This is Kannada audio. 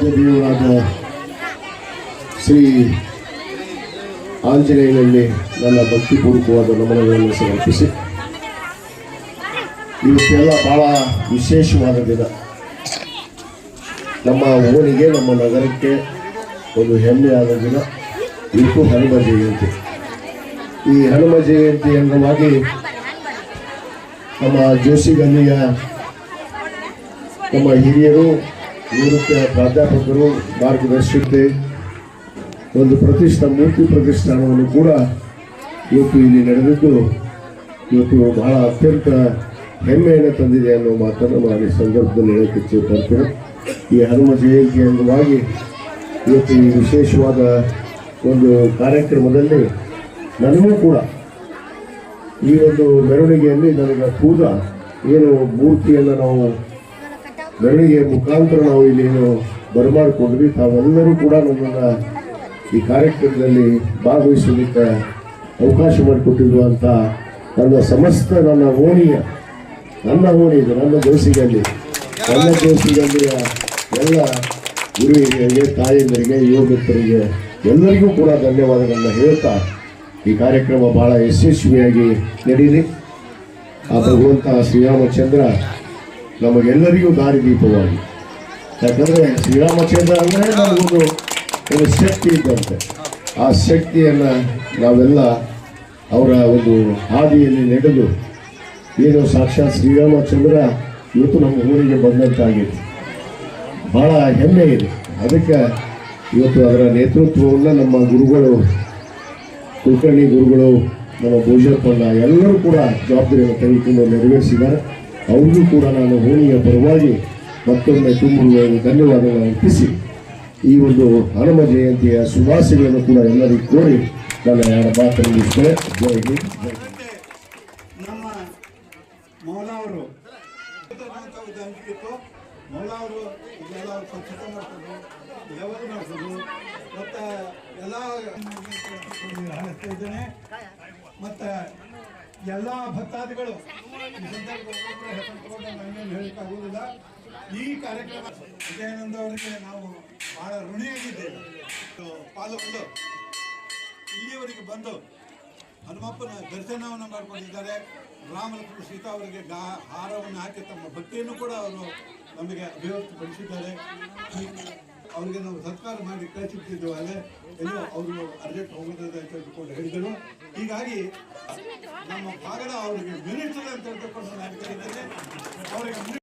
ಆರಾಧ್ಯ ದೇವರಾದ ಶ್ರೀ ಆಂಜನೇಯನಲ್ಲಿ ನನ್ನ ಭಕ್ತಿಪೂರ್ವಕವಾದ ನಮನಗಳನ್ನು ಸಮರ್ಪಿಸಿ ಇವತ್ತೆಲ್ಲ ಬಹಳ ವಿಶೇಷವಾದ ದಿನ. ನಮ್ಮ ಊರಿಗೆ, ನಮ್ಮ ನಗರಕ್ಕೆ ಒಂದು ಹೆಮ್ಮೆಯಾದ ದಿನ ಇವತ್ತು ಹನುಮ ಜಯಂತಿ. ಈ ಹನುಮ ಜಯಂತಿ ಅಂಗವಾಗಿ ನಮ್ಮ ಜೋಶಿಗಲ್ಲಿಯ ನಮ್ಮ ಹಿರಿಯರು, ನಿವೃತ್ತ ಪ್ರಾಧ್ಯಾಪಕರು ಮಾರ್ಗದರ್ಶಕತೆ ಒಂದು ಮೂರ್ತಿ ಪ್ರತಿಷ್ಠಾನವನ್ನು ಕೂಡ ಇವತ್ತು ಇಲ್ಲಿ ನಡೆದಿದ್ದು ಇವತ್ತು ಬಹಳ ಅತ್ಯಂತ ಹೆಮ್ಮೆಯನ್ನು ತಂದಿದೆ ಅನ್ನೋ ಮಾತನ್ನು ನಾನು ಈ ಸಂದರ್ಭದಲ್ಲಿ ಹೇಳಕ್ಕೆ ಇಚ್ಛೆಪಡ್ತೇನೆ. ಈ ಹನುಮ ಜಯಂತಿ ಅಂಗವಾಗಿ ಇವತ್ತು ಈ ವಿಶೇಷವಾದ ಒಂದು ಕಾರ್ಯಕ್ರಮದಲ್ಲಿ ನನಗೂ ಕೂಡ ಈ ಒಂದು ಮೆರವಣಿಗೆಯಲ್ಲಿ ನನಗೆ ಕೂಡ ಏನು ಮೂರ್ತಿಯನ್ನು ನಾವು ಮೆರವಣಿಗೆ ಮುಖಾಂತರ ನಾವು ಇಲ್ಲಿ ಏನು ಬರಮಾಡಿಕೊಂಡ್ವಿ, ತಾವೆಲ್ಲರೂ ಕೂಡ ನಮ್ಮನ್ನು ಈ ಕಾರ್ಯಕ್ರಮದಲ್ಲಿ ಭಾಗವಹಿಸಲಿಕ್ಕೆ ಅವಕಾಶ ಮಾಡಿಕೊಟ್ಟಿರುವಂಥ ನನ್ನ ಸಮಸ್ತ ನನ್ನ ಓಣಿಯ ನನ್ನ ದೋಸಿಗಲ್ಲಿಯ ಎಲ್ಲ ಗುರು ಹಿರಿಯರಿಗೆ, ತಾಯಂದರಿಗೆ, ಯುವ ಮಿತ್ರರಿಗೆ ಎಲ್ಲರಿಗೂ ಕೂಡ ಧನ್ಯವಾದಗಳನ್ನು ಹೇಳ್ತಾ ಈ ಕಾರ್ಯಕ್ರಮ ಬಹಳ ಯಶಸ್ವಿಯಾಗಿ ನಡೀಲಿ. ಆ ಭಗವಂತ ಶ್ರೀರಾಮಚಂದ್ರ ನಮಗೆಲ್ಲರಿಗೂ ದಾರಿದೀಪವಾಗಿ, ಯಾಕಂದರೆ ಶ್ರೀರಾಮಚಂದ್ರ ಅಂದರೆ ನಮಗೊಂದು ಶಕ್ತಿ ಇದ್ದಂತೆ. ಆ ಶಕ್ತಿಯನ್ನು ನಾವೆಲ್ಲ ಅವರ ಒಂದು ಹಾದಿಯಲ್ಲಿ ನಡೆದು ಏನು ಸಾಕ್ಷಾತ್ ಶ್ರೀರಾಮಚಂದ್ರ ಇವತ್ತು ನಮ್ಮ ಊರಿಗೆ ಬಂದಂತಾಗಿದೆ. ಭಾಳ ಹೆಮ್ಮೆ ಇದೆ. ಅದಕ್ಕೆ ಇವತ್ತು ಅದರ ನೇತೃತ್ವವನ್ನು ನಮ್ಮ ಗುರುಗಳು, ಕುಲಕರ್ಣಿ ಗುರುಗಳು, ನಮ್ಮ ಭೋಜಪ್ಪಣ್ಣ ಎಲ್ಲರೂ ಕೂಡ ಜವಾಬ್ದಾರಿಯನ್ನು ತೆಗೆದುಕೊಂಡು ನೆರವೇರಿಸಿದ್ದಾರೆ. ಅವ್ರಿಗೂ ಕೂಡ ನಾನು ಓಣಿಯ ಪರವಾಗಿ ಮತ್ತೊಮ್ಮೆ ತುಂಬ ಧನ್ಯವಾದಗಳನ್ನು ಅರ್ಪಿಸಿ ಈ ಒಂದು ಹನುಮ ಜಯಂತಿಯ ಶುಭಾಶಯಗಳನ್ನು ಕೂಡ ಎಲ್ಲರಿಗೂ ಕೋರಿ ನಾನು ಯಾರ ಮಾತನ್ನು ಮುಗಿಸ್ತೇನೆ. ಜೈ ಹಿಂದ್. ನಮ್ಮ ಮೌಲಾವರು ಮೌಲಾವರು ಇದೆಲ್ಲ ಸ್ವಚ್ಛತೆ ಮಾಡ್ತಾರೆ, ಲೆವೆಲ್ ಮಾಡಿಸೋದು ಮತ್ತು ಎಲ್ಲ ಹಾರಿಸ್ತಾ ಇದ್ದೇನೆ. ಮತ್ತು ಎಲ್ಲ ಭಕ್ತಾದಿಗಳು ಈ ಸಂದರ್ಭದಲ್ಲಿ ಹೇಳಲಿಕ್ಕಾಗುವುದಿಲ್ಲ. ಈ ಕಾರ್ಯಕ್ರಮ ವಿಜಯಾನಂದ ಅವರಿಗೆ ನಾವು ಬಹಳ ಋಣಿಯಾಗಿದ್ದೇವೆ. ಪಾಲ್ಗೊಂಡು ಇಲ್ಲಿಯವರೆಗೆ ಬಂದು ಹನುಮಪ್ಪನ ದರ್ಶನವನ್ನು ಮಾಡಿಕೊಂಡಿದ್ದಾರೆ. ರಾಮಲಕ್ಷ್ಮಣ ಸೀತಾ ಅವರಿಗೆ ಹಾರವನ್ನು ಹಾಕಿ ತಮ್ಮ ಭಕ್ತಿಯನ್ನು ಕೂಡ ಅವರು ನಮಗೆ ಅಭಿವ್ಯಕ್ತಪಡಿಸಿದ್ದಾರೆ. ಅವರಿಗೆ ನಾವು ಸತ್ಕಾರ ಮಾಡಿ ಕಳಿಸುತ್ತಿದ್ದೇವೆ. ಅಲ್ಲೇ ಎಲ್ಲೋ ಅವರು ಅರ್ಜೆಂಟ್ ಹೋಗೋದಿದೆ ಅಂತ ಹೇಳ್ಕೊಂಡು ಹೇಳಿದರು. ಹೀಗಾಗಿ ನಮ್ಮ ಭಾಗದ ಅವರಿಗೆ ಮಿನಿಸ್ಟರ್ ಅಂತ ಹೇಳ್ಕೊಂಡು ನಾನು ಕರೀತೇನೆ. ಅವರಿಗೆ